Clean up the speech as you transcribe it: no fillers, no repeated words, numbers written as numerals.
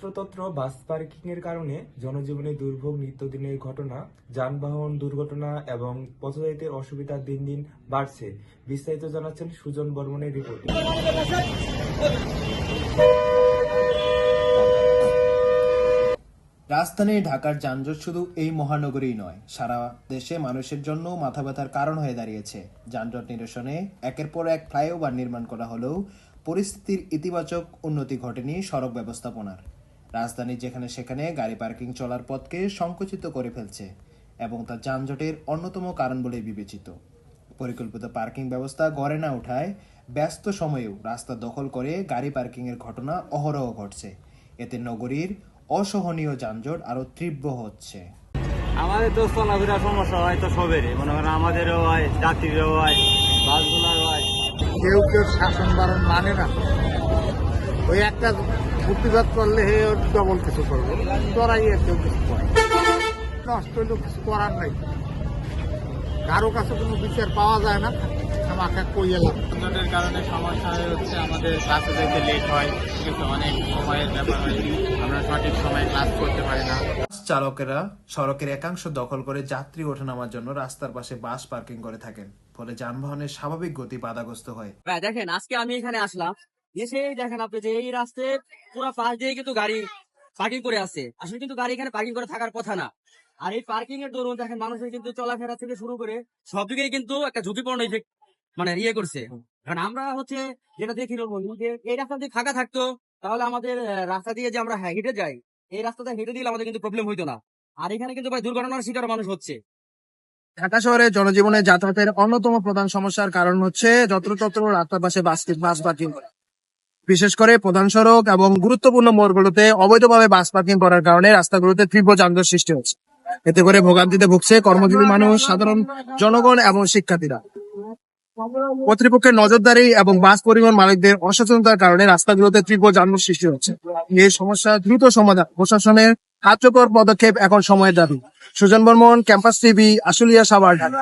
যত্রতত্র বাস পার্কিং এর কারণে জনজীবনে দুর্ভোগ, নিত্যদিনের ঘটনা, যানবাহন দুর্ঘটনা এবং পথযাত্রীদের অসুবিধা দিন দিন বাড়ছে। বিস্তারিত জানাচ্ছেন সুজন বর্মনের রিপোর্টে। রাজধানী ঢাকার যানজট শুধু এই মহানগরেই নয়, সারা দেশে মানুষের জন্য মাথা ব্যথার কারণ হয়ে দাঁড়িয়েছে। যানজট নিরসনে একের পর এক ফ্লাইওভার নির্মাণ করা হলেও পরিস্থিতির ইতিবাচক উন্নতি ঘটেনি সড়ক ব্যবস্থাপনার। রাজধানী যেখানে সেখানে গাড়ি পার্কিং চলার পথকে সংকুচিত করে ফেলছে এবং তা যানজটের অন্যতম কারণ বলে বিবেচিত। পরিকল্পিত পার্কিং ব্যবস্থা গড়ে না ওঠায় ব্যস্ত সময়েও রাস্তা দখল করে গাড়ি পার্কিংয়ের ঘটনা অহরহ ঘটছে। এতে নগরীর অসহনীয় যানজট আরো তীব্র হচ্ছে। আমাদের তো চলাফেরা সমস্যা হয় তো সবেরই, মনে করেন আমাদেরও হয়, যাত্রীরও হয়, বাসগুলোর হয়। কেউ কেউ শাসন বারণ মানে না, ওই একটা প্রতিবাদ করলে হে ডবল কিছু করবো, ডরাইয়ে কেউ কিছু করে নষ্ট হইলেও কিছু করার নাই, কারো কাছে কোনো বিচার পাওয়া যায় না। আমাকে কই এলাম যানজটের কারণে সমস্যা হচ্ছে, আমাদের ক্লাসে যেতে লেট হয়, ঠিক আছে, অনেক সময়ের ব্যাপার হয়, আমরা সঠিক সময়ে ক্লাস করতে পারি না। চালকেরা সড়কের একাংশ দখল করে যাত্রী ওঠানামার জন্য রাস্তার পাশে বাস পার্কিং করে থাকেন, ফলে যানবাহনের স্বাভাবিক গতি বাধাগ্রস্ত হয়। দেখেন আজকে আমি এখানে আসলাম, এসে দেখেন আপনি যে এই রাস্তায় পুরো পাশ দিয়ে কিন্তু গাড়ি পার্কিং করে আছে। আসলে কিন্তু গাড়ি এখানে পার্কিং করে থাকার কথা না। আর এই পার্কিং এর দরুন দেখেন মানুষের কিন্তু চলাফেরা থেকে শুরু করে সব দিকে কিন্তু একটা ঝুঁকিপূর্ণ ইফেক্ট ইয়ে করছে। কারণ আমরা যেটা দেখি যে এই রাস্তা দিয়ে ফাঁকা থাকতো, তাহলে আমাদের রাস্তা দিয়ে যে আমরা হেঁটে যাই, এই রাস্তাটা হেঁটে দিলে আমাদের কিন্তু প্রবলেম হইতো না। আর এখানে কিন্তু ভাই দুর্ঘটনার শিকার মানুষ হচ্ছে। ঢাকা শহরে জনজীবনে যাতায়াতের অন্যতম প্রধান সমস্যার কারণ হচ্ছে যত্রতত্র রাস্তার পাশে বাস পার্কিং করা। বিশেষ করে প্রধান সড়ক এবং গুরুত্বপূর্ণ মোড়গুলোতে অবৈধভাবে বাস পার্কিং করার কারণে রাস্তাগুলোতে তীব্র যানজট সৃষ্টি হচ্ছে। এতে করে ভোগান্তিতে ভুগছে কর্মজীবী মানুষ, সাধারণ জনগণ এবং শিক্ষার্থীরা। কর্তৃপক্ষের নজরদারি এবং বাস পরিবহন মালিকদের অসচেতনতার কারণে রাস্তাগুলোতে তীব্র যানজট সৃষ্টি হচ্ছে। এই সমস্যা দ্রুত সমাধান প্রশাসনের কার্যকর পদক্ষেপ এখন সময়ের দাবি। Sujan Barman, campus TV, Ashulia, Savar, Dhaka.